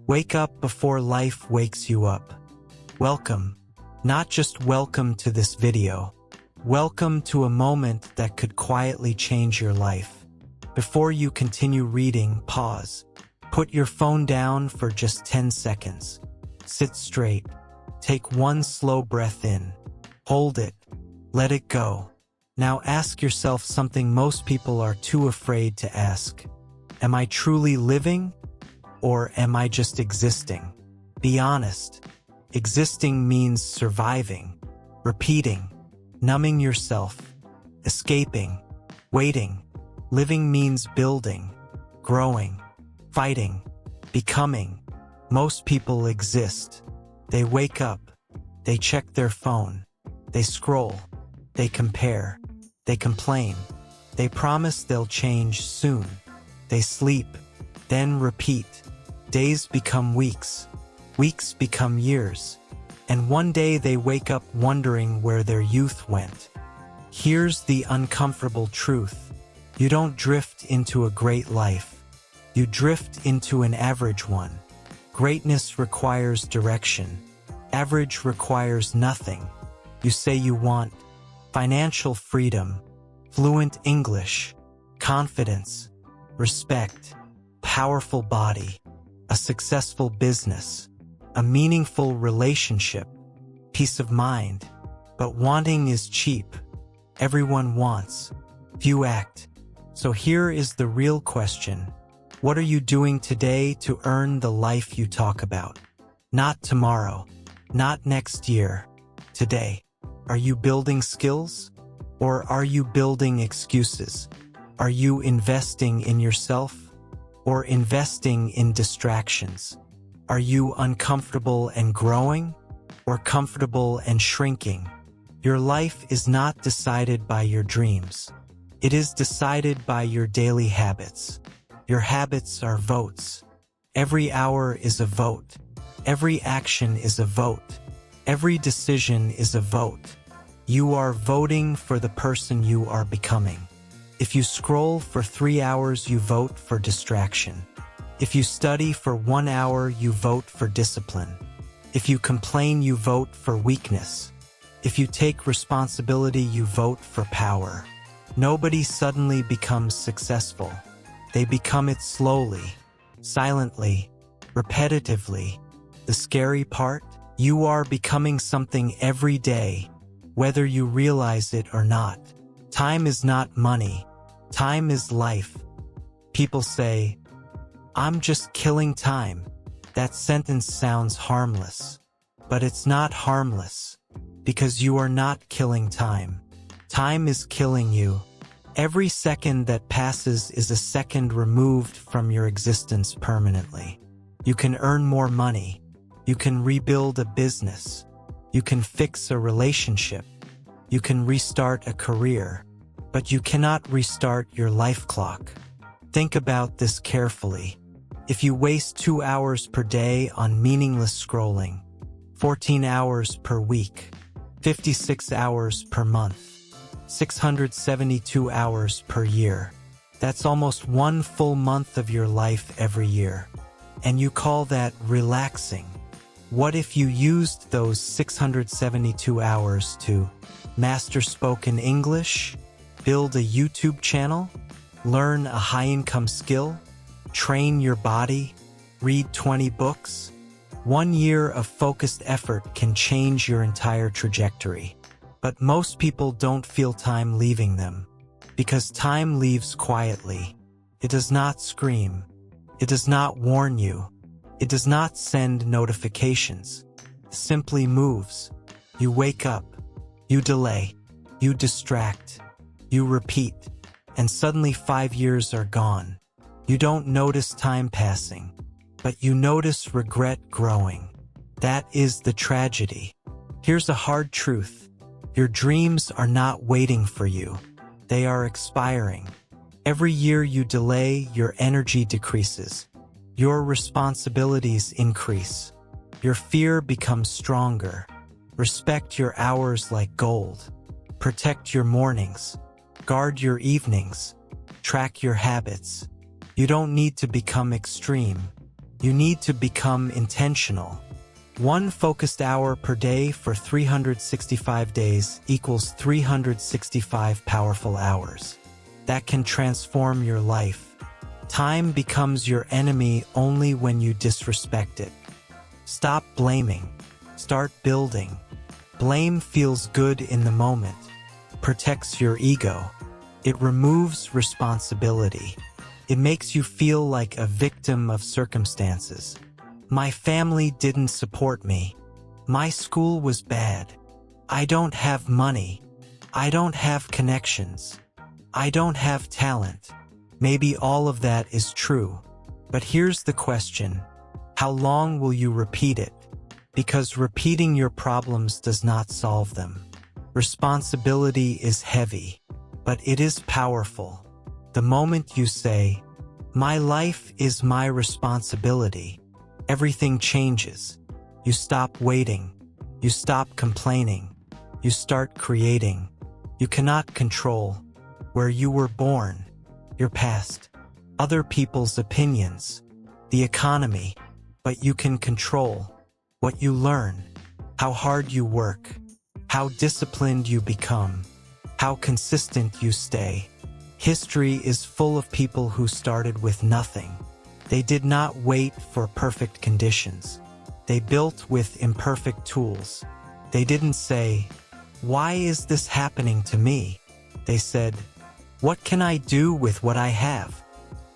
Wake up before life wakes you up. Welcome, not just welcome to this video. Welcome to a moment that could quietly change your life. Before you continue reading, pause. Put your phone down for just 10 seconds. Sit straight. Take one slow breath in. Hold it. Let it go. Now ask yourself something most people are too afraid to ask. Am I truly living? Or am I just existing? Be honest. Existing means surviving, repeating, numbing yourself, escaping, waiting. Living means building, growing, fighting, becoming. Most people exist. They wake up. They check their phone. They scroll. They compare. They complain. They promise they'll change soon. They sleep, then repeat. Days become weeks. Weeks become years. And one day they wake up wondering where their youth went. Here's the uncomfortable truth. You don't drift into a great life. You drift into an average one. Greatness requires direction. Average requires nothing. You say you want financial freedom, fluent English, confidence, respect, powerful body, a successful business, a meaningful relationship, peace of mind. But wanting is cheap. Everyone wants. Few act. So here is the real question. What are you doing today to earn the life you talk about? Not tomorrow. Not next year. Today. Are you building skills? Or are you building excuses? Are you investing in yourself? Or investing in distractions? Are you uncomfortable and growing? Or comfortable and shrinking? Your life is not decided by your dreams. It is decided by your daily habits. Your habits are votes. Every hour is a vote. Every action is a vote. Every decision is a vote. You are voting for the person you are becoming. If you scroll for 3 hours, you vote for distraction. If you study for 1 hour, you vote for discipline. If you complain, you vote for weakness. If you take responsibility, you vote for power. Nobody suddenly becomes successful. They become it slowly, silently, repetitively. The scary part? You are becoming something every day, whether you realize it or not. Time is not money. Time is life. People say, "I'm just killing time." That sentence sounds harmless. But it's not harmless, because you are not killing time. Time is killing you. Every second that passes is a second removed from your existence permanently. You can earn more money. You can rebuild a business. You can fix a relationship. You can restart a career. But you cannot restart your life clock. Think about this carefully. If you waste 2 hours per day on meaningless scrolling, 14 hours per week, 56 hours per month, 672 hours per year, that's almost 1 full month of your life every year. And you call that relaxing. What if you used those 672 hours to master spoken English, build a YouTube channel, learn a high-income skill, train your body, read 20 books? 1 year of focused effort can change your entire trajectory. But most people don't feel time leaving them, because time leaves quietly. It does not scream. It does not warn you. It does not send notifications. It simply moves. You wake up. You delay. You distract. You repeat. And suddenly 5 years are gone. You don't notice time passing, but you notice regret growing. That is the tragedy. Here's a hard truth. Your dreams are not waiting for you. They are expiring. Every year you delay, your energy decreases. Your responsibilities increase. Your fear becomes stronger. Respect your hours like gold. Protect your mornings. Guard your evenings. Track your habits. You don't need to become extreme. You need to become intentional. One focused hour per day for 365 days equals 365 powerful hours. That can transform your life. Time becomes your enemy only when you disrespect it. Stop blaming. Start building. Blame feels good in the moment, protects your ego. It removes responsibility. It makes you feel like a victim of circumstances. My family didn't support me. My school was bad. I don't have money. I don't have connections. I don't have talent. Maybe all of that is true. But here's the question. How long will you repeat it? Because repeating your problems does not solve them. Responsibility is heavy, but it is powerful. The moment you say, "My life is my responsibility," everything changes. You stop waiting. You stop complaining. You start creating. You cannot control where you were born, your past, other people's opinions, the economy, but you can control what you learn, how hard you work, how disciplined you become, how consistent you stay. History is full of people who started with nothing. They did not wait for perfect conditions. They built with imperfect tools. They didn't say, "Why is this happening to me?" They said, "What can I do with what I have?"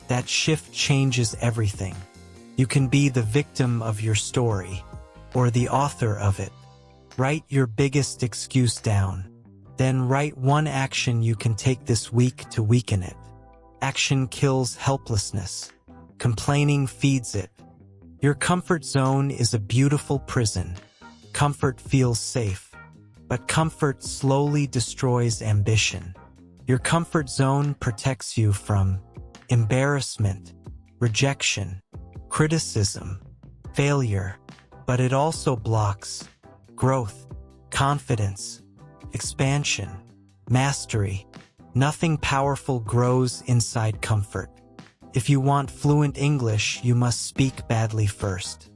That shift changes everything. You can be the victim of your story, or the author of it. Write your biggest excuse down. Then write one action you can take this week to weaken it. Action kills helplessness. Complaining feeds it. Your comfort zone is a beautiful prison. Comfort feels safe, but comfort slowly destroys ambition. Your comfort zone protects you from embarrassment, rejection, criticism, failure, but it also blocks growth, confidence, expansion, mastery. Nothing powerful grows inside comfort. If you want fluent English, you must speak badly first.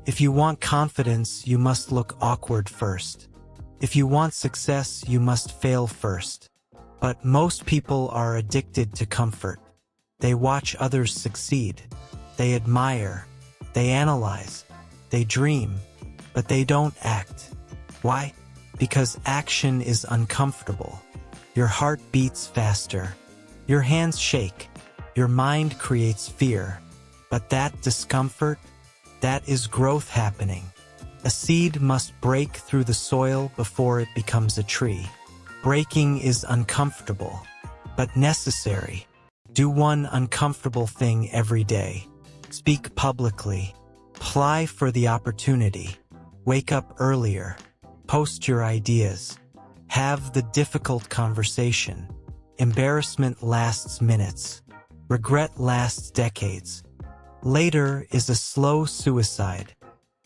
If you want confidence, you must look awkward first. If you want success, you must fail first. But most people are addicted to comfort. They watch others succeed. They admire. They analyze. They dream. But they don't act. Why? Because action is uncomfortable. Your heart beats faster. Your hands shake. Your mind creates fear. But that discomfort, that is growth happening. A seed must break through the soil before it becomes a tree. Breaking is uncomfortable, but necessary. Do one uncomfortable thing every day. Speak publicly. Apply for the opportunity. Wake up earlier. Post your ideas. Have the difficult conversation. Embarrassment lasts minutes. Regret lasts decades. Later is a slow suicide.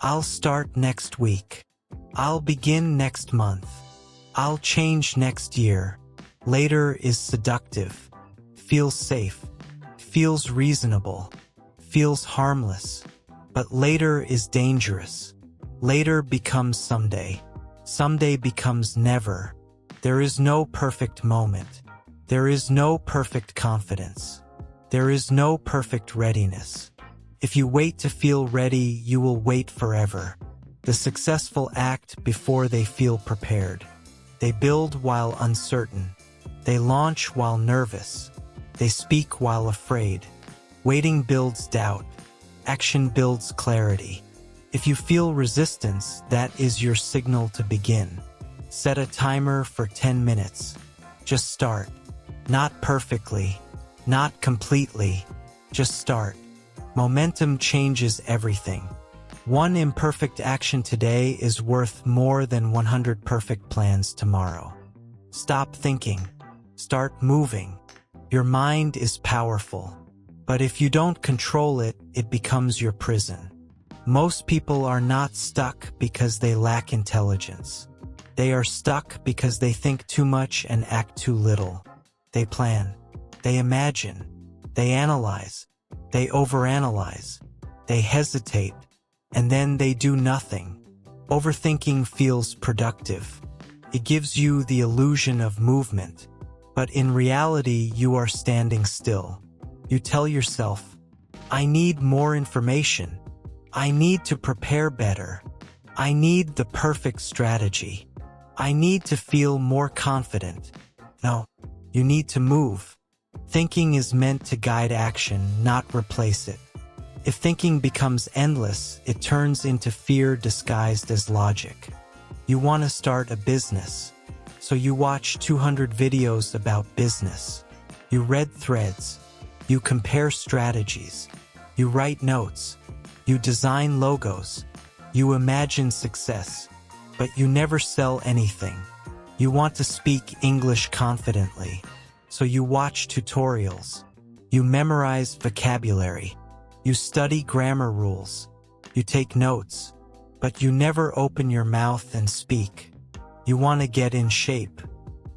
I'll start next week. I'll begin next month. I'll change next year. Later is seductive. Feels safe. Feels reasonable. Feels harmless. But later is dangerous. Later becomes someday. Someday becomes never. There is no perfect moment. There is no perfect confidence. There is no perfect readiness. If you wait to feel ready, you will wait forever. The successful act before they feel prepared. They build while uncertain. They launch while nervous. They speak while afraid. Waiting builds doubt. Action builds clarity. If you feel resistance, that is your signal to begin. Set a timer for 10 minutes. Just start. Not perfectly. Not completely. Just start. Momentum changes everything. One imperfect action today is worth more than 100 perfect plans tomorrow. Stop thinking. Start moving. Your mind is powerful. But if you don't control it, it becomes your prison. Most people are not stuck because they lack intelligence. They are stuck because they think too much and act too little. They plan. They imagine. They analyze. They overanalyze. they hesitate, and then they do nothing. Overthinking feels productive. It gives you the illusion of movement, but in reality you are standing still. You tell yourself, I need more information. I need to prepare better. I need the perfect strategy. I need to feel more confident. No, you need to move. Thinking is meant to guide action, not replace it. If thinking becomes endless, it turns into fear disguised as logic. You want to start a business, so you watch 200 videos about business. You read threads. You compare strategies. You write notes. You design logos. You imagine success, but you never sell anything. You want to speak English confidently, so you watch tutorials. You memorize vocabulary. You study grammar rules. You take notes, but you never open your mouth and speak. You want to get in shape.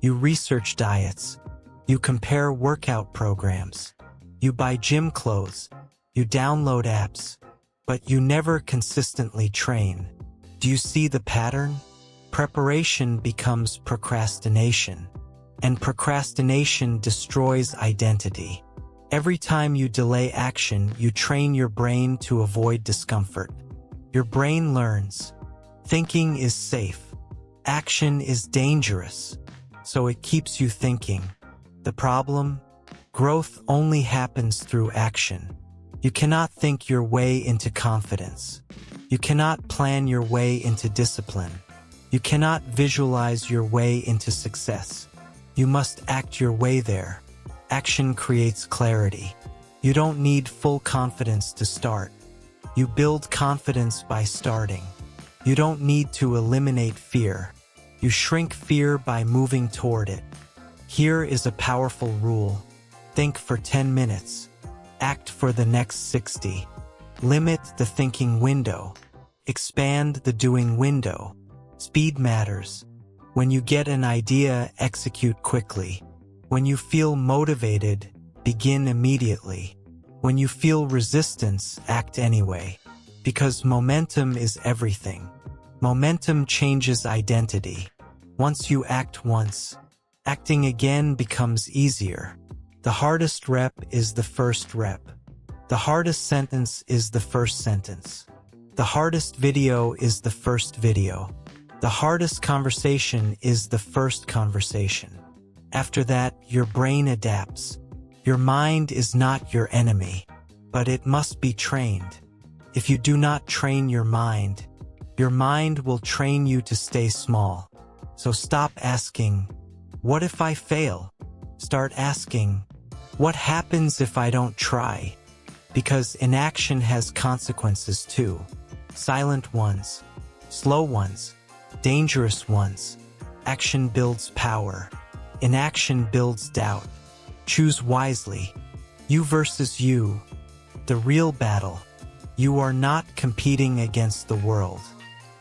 You research diets. You compare workout programs. You buy gym clothes. You download apps, but you never consistently train. Do you see the pattern? Preparation becomes procrastination, and procrastination destroys identity. Every time you delay action, you train your brain to avoid discomfort. Your brain learns. Thinking is safe. Action is dangerous. So it keeps you thinking. The problem? Growth only happens through action. You cannot think your way into confidence. You cannot plan your way into discipline. You cannot visualize your way into success. You must act your way there. Action creates clarity. You don't need full confidence to start. You build confidence by starting. You don't need to eliminate fear. You shrink fear by moving toward it. Here is a powerful rule. Think for 10 minutes. Act for the next 60. Limit the thinking window. Expand the doing window. Speed matters. When you get an idea, execute quickly. When you feel motivated, begin immediately. When you feel resistance, act anyway. Because momentum is everything. Momentum changes identity. Once you act once, acting again becomes easier. The hardest rep is the first rep. The hardest sentence is the first sentence. The hardest video is the first video. The hardest conversation is the first conversation. After that, your brain adapts. Your mind is not your enemy, but it must be trained. If you do not train your mind will train you to stay small. So stop asking, what if I fail? Start asking, what happens if I don't try? Because inaction has consequences too. Silent ones, slow ones, dangerous ones. Action builds power. Inaction builds doubt. Choose wisely. You versus you. The real battle. You are not competing against the world.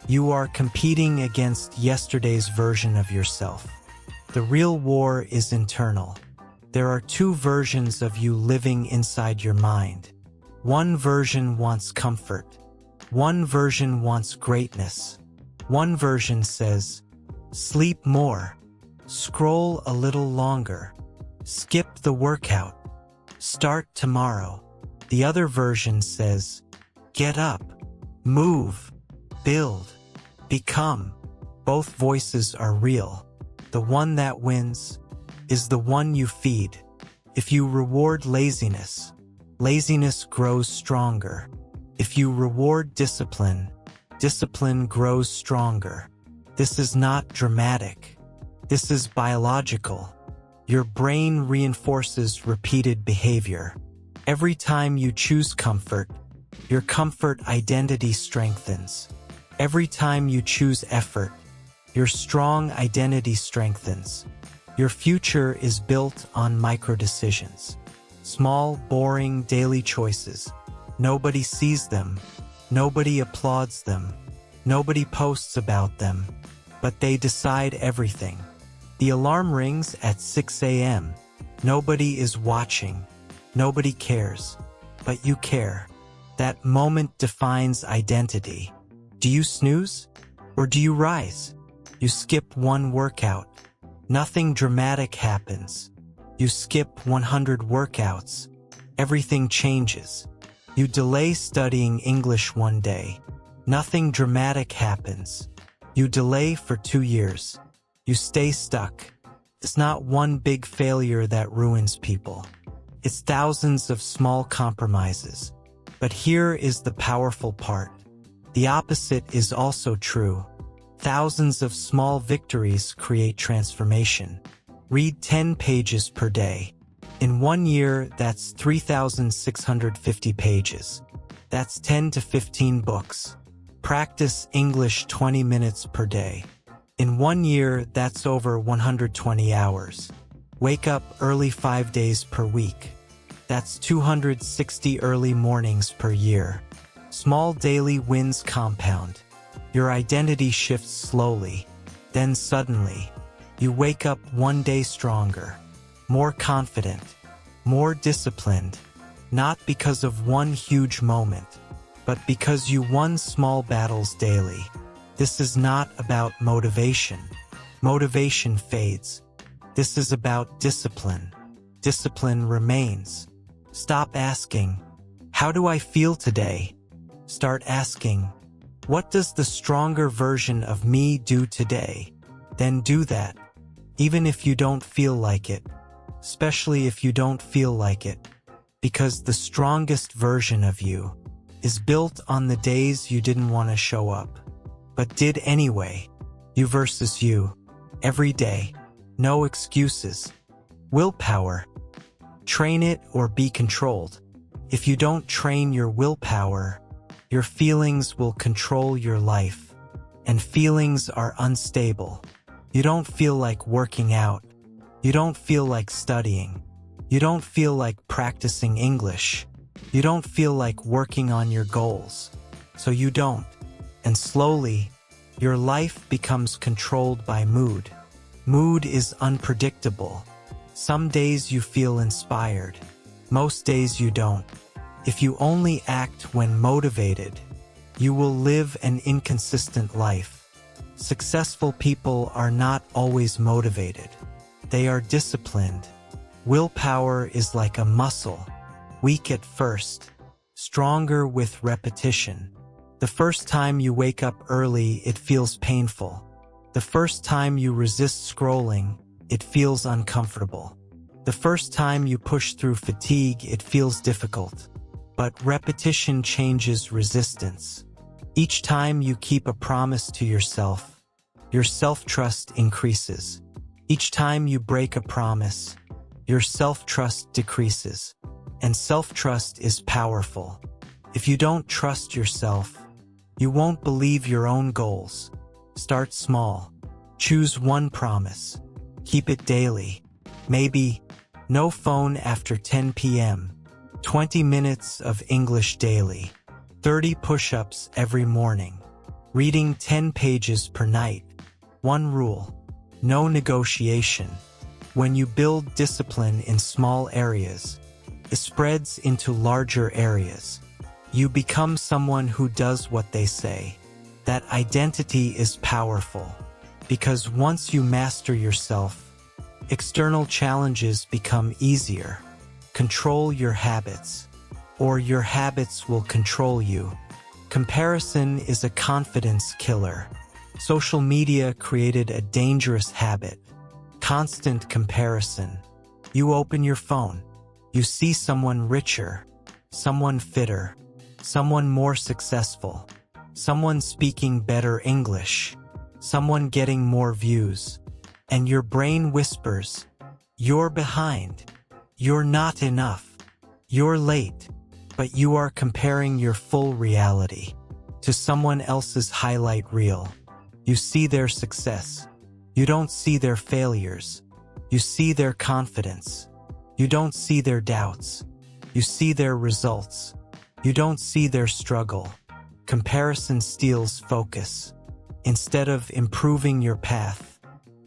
You are competing against yesterday's version of yourself. The real war is internal. There are two versions of you living inside your mind. One version wants comfort. One version wants greatness. One version says, sleep more. Scroll a little longer. Skip the workout. Start tomorrow. The other version says, get up. Move. Build. Become. Both voices are real. The one that wins is the one you feed. If you reward laziness, laziness grows stronger. If you reward discipline, discipline grows stronger. This is not dramatic. This is biological. Your brain reinforces repeated behavior. Every time you choose comfort, your comfort identity strengthens. Every time you choose effort, your strong identity strengthens. Your future is built on micro-decisions. Small, boring, daily choices. Nobody sees them. Nobody applauds them. Nobody posts about them. But they decide everything. The alarm rings at 6 a.m. Nobody is watching. Nobody cares. But you care. That moment defines identity. Do you snooze? Or do you rise? You skip one workout. Nothing dramatic happens. You skip 100 workouts. Everything changes. You delay studying English one day. Nothing dramatic happens. You delay for 2 years. You stay stuck. It's not one big failure that ruins people. It's thousands of small compromises. But here is the powerful part. The opposite is also true. Thousands of small victories create transformation. Read 10 pages per day. In 1 year, that's 3,650 pages. That's 10 to 15 books. Practice English 20 minutes per day. In 1 year, that's over 120 hours. Wake up early 5 days per week. That's 260 early mornings per year. Small daily wins compound. Your identity shifts slowly. Then suddenly, you wake up one day stronger, more confident, more disciplined, not because of one huge moment, but because you won small battles daily. This is not about motivation. Motivation fades. This is about discipline. Discipline remains. Stop asking, "How do I feel today?" Start asking, "What does the stronger version of me do today?" Then do that, even if you don't feel like it, especially if you don't feel like it, because the strongest version of you is built on the days you didn't want to show up, but did anyway. You versus you, every day, no excuses. Willpower. Train it or be controlled. If you don't train your willpower, your feelings will control your life, and feelings are unstable. You don't feel like working out. You don't feel like studying. You don't feel like practicing English. You don't feel like working on your goals. So you don't. And slowly, your life becomes controlled by mood. Mood is unpredictable. Some days you feel inspired. Most days you don't. If you only act when motivated, you will live an inconsistent life. Successful people are not always motivated. They are disciplined. Willpower is like a muscle, weak at first, stronger with repetition. The first time you wake up early, it feels painful. The first time you resist scrolling, it feels uncomfortable. The first time you push through fatigue, it feels difficult. But repetition changes resistance. Each time you keep a promise to yourself, your self-trust increases. Each time you break a promise, your self-trust decreases. And self-trust is powerful. If you don't trust yourself, you won't believe your own goals. Start small. Choose one promise. Keep it daily. Maybe no phone after 10 p.m. 20 minutes of English daily. 30 push-ups every morning. Reading 10 pages per night. One rule. No negotiation. When you build discipline in small areas, it spreads into larger areas. You become someone who does what they say. That identity is powerful, because once you master yourself, external challenges become easier. Control your habits, or your habits will control you. Comparison is a confidence killer. Social media created a dangerous habit. Constant comparison. You open your phone. You see someone richer, someone fitter, someone more successful, someone speaking better English, someone getting more views. And your brain whispers, "You're behind. You're not enough. You're late." But you are comparing your full reality to someone else's highlight reel. You see their success. You don't see their failures. You see their confidence. You don't see their doubts. You see their results. You don't see their struggle. Comparison steals focus. Instead of improving your path,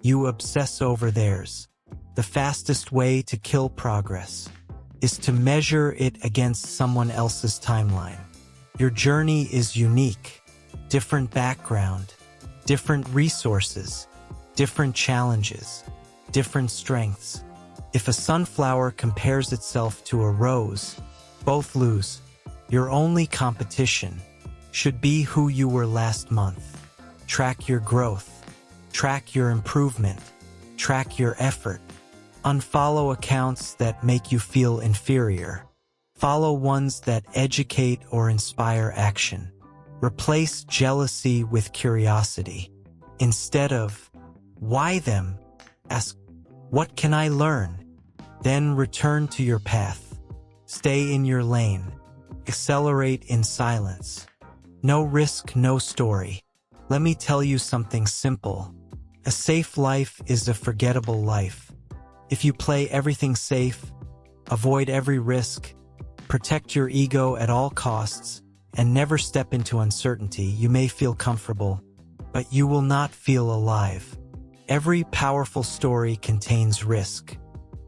you obsess over theirs. The fastest way to kill progress is to measure it against someone else's timeline. Your journey is unique. Different background, different resources, different challenges, different strengths. If a sunflower compares itself to a rose, both lose. Your only competition should be who you were last month. Track your growth. Track your improvement. Track your effort. Unfollow accounts that make you feel inferior. Follow ones that educate or inspire action. Replace jealousy with curiosity. Instead of, why them? Ask, what can I learn? Then return to your path. Stay in your lane. Accelerate in silence. No risk, no story. Let me tell you something simple. A safe life is a forgettable life. If you play everything safe, avoid every risk, protect your ego at all costs, and never step into uncertainty, you may feel comfortable, but you will not feel alive. Every powerful story contains risk.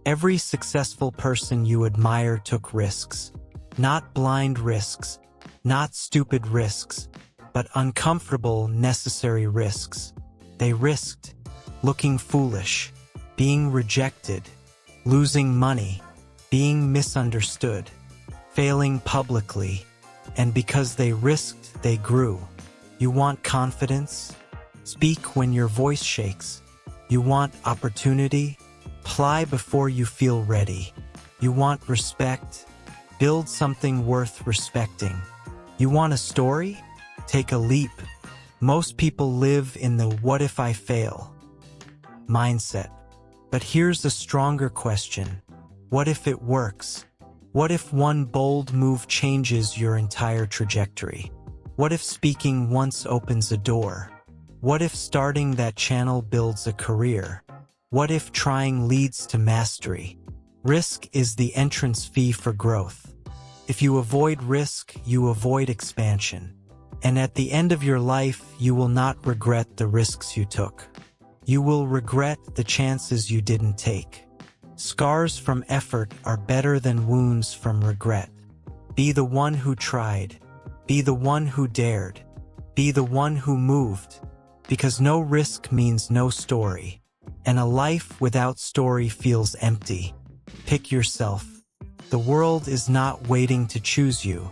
Every successful person you admire took risks. Not blind risks, not stupid risks, but uncomfortable, necessary risks. They risked looking foolish, being rejected, losing money, being misunderstood, failing publicly, and because they risked, they grew. You want confidence? Speak when your voice shakes. You want opportunity? Apply before you feel ready. You want respect? Build something worth respecting. You want a story? Take a leap. Most people live in the what if I fail mindset. But here's a stronger question. What if it works? What if one bold move changes your entire trajectory? What if speaking once opens a door? What if starting that channel builds a career? What if trying leads to mastery? Risk is the entrance fee for growth. If you avoid risk, you avoid expansion. And at the end of your life, you will not regret the risks you took. You will regret the chances you didn't take. Scars from effort are better than wounds from regret. Be the one who tried. Be the one who dared. Be the one who moved. Because no risk means no story. And a life without story feels empty. Pick yourself. The world is not waiting to choose you.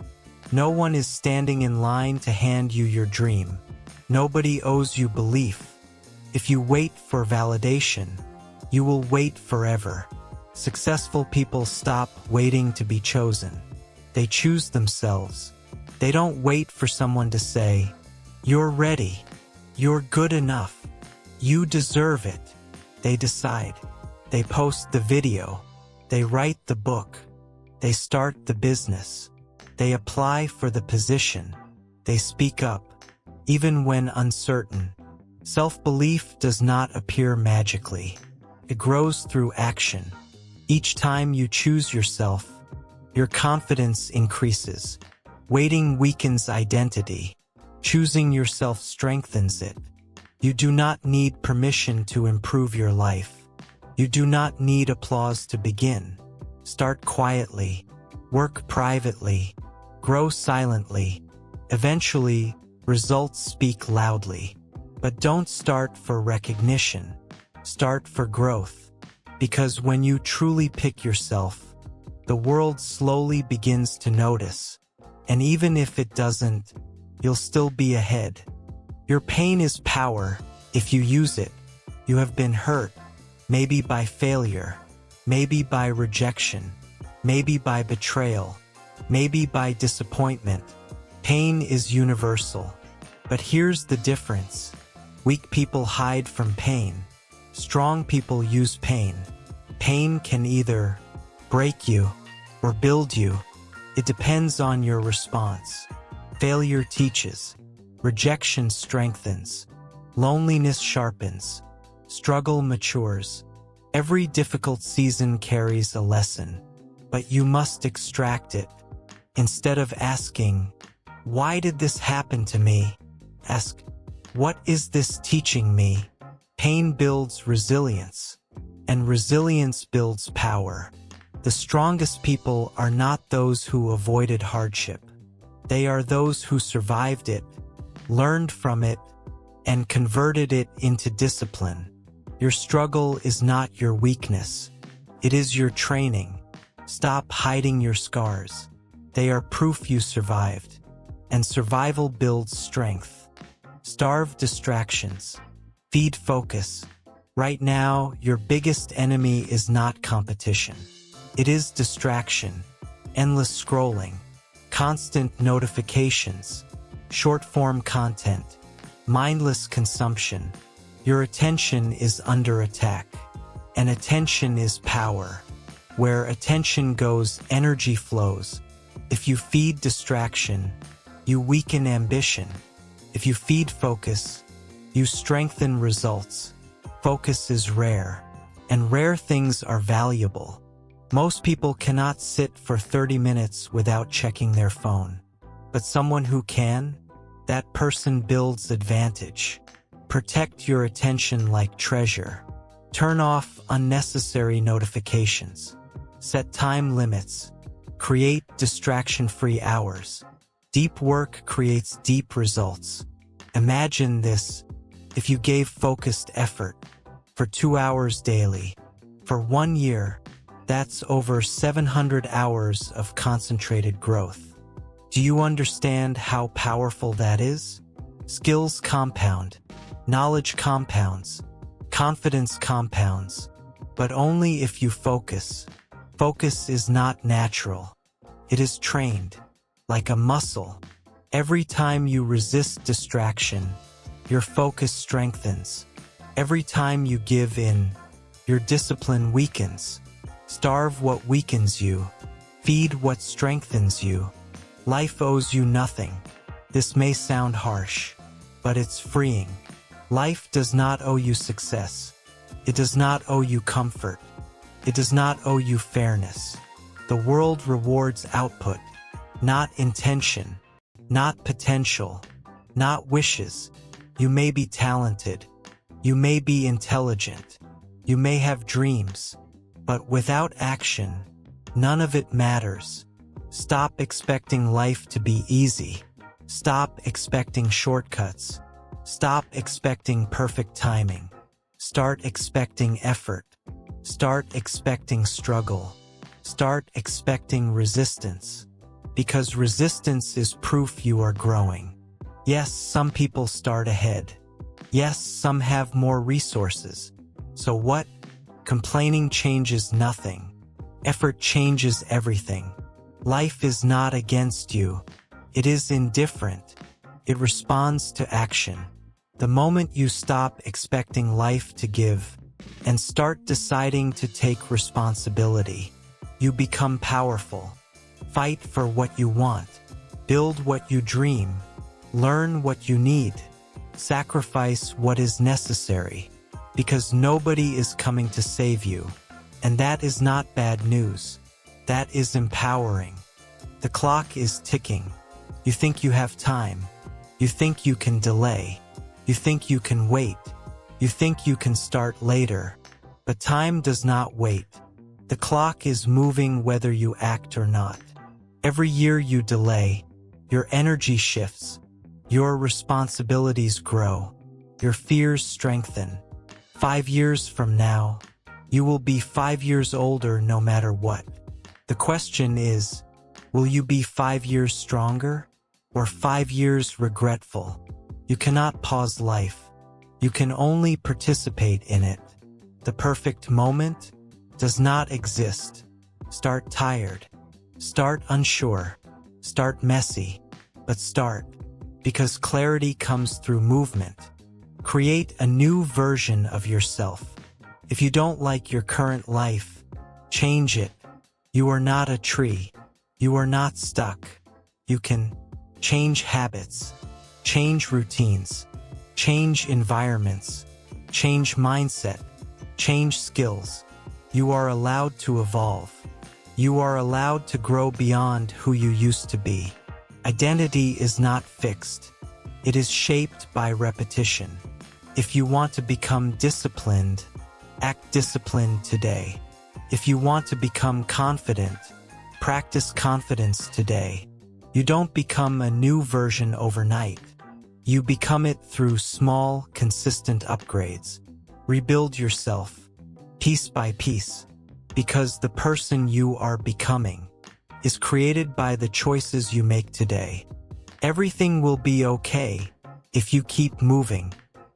No one is standing in line to hand you your dream. Nobody owes you belief. If you wait for validation, you will wait forever. Successful people stop waiting to be chosen. They choose themselves. They don't wait for someone to say, "You're ready. You're good enough. You deserve it." They decide. They post the video. They write the book. They start the business. They apply for the position. They speak up, even when uncertain. Self-belief does not appear magically. It grows through action. Each time you choose yourself, your confidence increases. Waiting weakens identity. Choosing yourself strengthens it. You do not need permission to improve your life. You do not need applause to begin. Start quietly. Work privately. Grow silently. Eventually, results speak loudly. But don't start for recognition. Start for growth. Because when you truly pick yourself, the world slowly begins to notice. And even if it doesn't, you'll still be ahead. Your pain is power if you use it. You have been hurt, maybe by failure, maybe by rejection, maybe by betrayal, maybe by disappointment. Pain is universal. But here's the difference. Weak people hide from pain. Strong people use pain. Pain can either break you or build you. It depends on your response. Failure teaches. Rejection strengthens. Loneliness sharpens. Struggle matures. Every difficult season carries a lesson, but you must extract it. Instead of asking, "Why did this happen to me?" ask, "What is this teaching me?" Pain builds resilience, and resilience builds power. The strongest people are not those who avoided hardship. They are those who survived it, learned from it, and converted it into discipline. Your struggle is not your weakness. It is your training. Stop hiding your scars. They are proof you survived. And survival builds strength. Starve distractions. Feed focus. Right now, your biggest enemy is not competition. It is distraction, endless scrolling, constant notifications, short-form content, mindless consumption. Your attention is under attack, and attention is power. Where attention goes, energy flows. If you feed distraction, you weaken ambition. If you feed focus, you strengthen results. Focus is rare, and rare things are valuable. Most people cannot sit for 30 minutes without checking their phone. But someone who can, that person builds advantage. Protect your attention like treasure. Turn off unnecessary notifications. Set time limits. Create distraction-free hours. Deep work creates deep results. Imagine this: if you gave focused effort for 2 hours daily, for 1 year, that's over 700 hours of concentrated growth. Do you understand how powerful that is? Skills compound, knowledge compounds, confidence compounds, but only if you focus. Focus is not natural. It is trained, like a muscle. Every time you resist distraction, your focus strengthens. Every time you give in, your discipline weakens. Starve what weakens you. Feed what strengthens you. Life owes you nothing. This may sound harsh, but it's freeing. Life does not owe you success. It does not owe you comfort. It does not owe you fairness. The world rewards output, not intention, not potential, not wishes. You may be talented. You may be intelligent. You may have dreams. But without action, none of it matters. Stop expecting life to be easy. Stop expecting shortcuts. Stop expecting perfect timing. Start expecting effort. Start expecting struggle. Start expecting resistance. Because resistance is proof you are growing. Yes, some people start ahead. Yes, some have more resources. So what? Complaining changes nothing. Effort changes everything. Life is not against you. It is indifferent. It responds to action. The moment you stop expecting life to give and start deciding to take responsibility, you become powerful. Fight for what you want. Build what you dream. Learn what you need. Sacrifice what is necessary. Because nobody is coming to save you. And that is not bad news. That is empowering. The clock is ticking. You think you have time. You think you can delay. You think you can wait. You think you can start later. But time does not wait. The clock is moving whether you act or not. Every year you delay, your energy shifts. Your responsibilities grow. Your fears strengthen. 5 years from now, you will be 5 years older no matter what. The question is, will you be 5 years stronger or 5 years regretful? You cannot pause life. You can only participate in it. The perfect moment does not exist. Start tired. Start unsure. Start messy. But start, because clarity comes through movement. Create a new version of yourself. If you don't like your current life, change it. You are not a tree. You are not stuck. You can change habits, change routines, change environments, change mindset, change skills. You are allowed to evolve. You are allowed to grow beyond who you used to be. Identity is not fixed. It is shaped by repetition. If you want to become disciplined, act disciplined today. If you want to become confident, practice confidence today. You don't become a new version overnight. You become it through small, consistent upgrades. Rebuild yourself, piece by piece, because the person you are becoming is created by the choices you make today. Everything will be okay if you keep moving.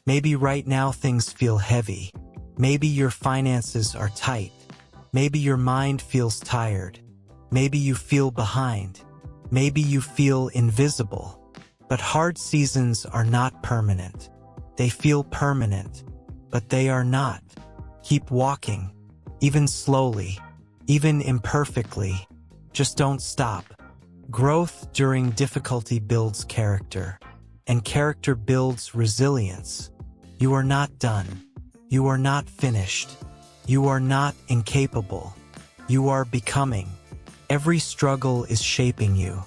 Maybe right now things feel heavy. Maybe your finances are tight. Maybe your mind feels tired. Maybe you feel behind. Maybe you feel invisible. But hard seasons are not permanent. They feel permanent, but they are not. Keep walking, even slowly, even imperfectly. Just don't stop. Growth during difficulty builds character, and character builds resilience. You are not done. You are not finished. You are not incapable. You are becoming. Every struggle is shaping you.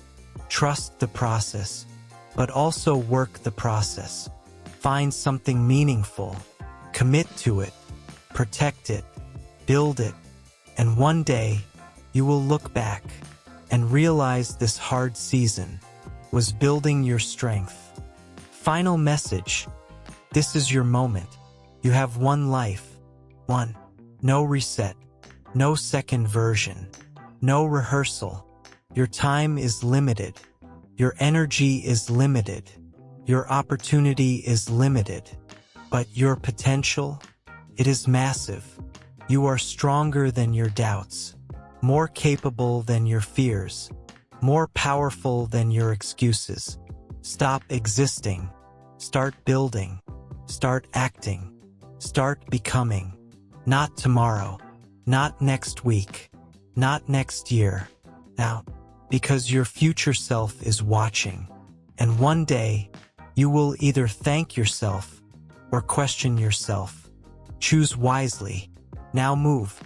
Trust the process, but also work the process. Find something meaningful. Commit to it. Protect it. Build it. And one day, you will look back and realize this hard season was building your strength. Final message. This is your moment. You have one life. One. No reset. No second version. No rehearsal. Your time is limited. Your energy is limited. Your opportunity is limited. But your potential, it is massive. You are stronger than your doubts, more capable than your fears, more powerful than your excuses. Stop existing. Start building. Start acting. Start becoming. Not tomorrow. Not next week. Not next year. Now, because your future self is watching. And one day, you will either thank yourself or question yourself. Choose wisely. Now move.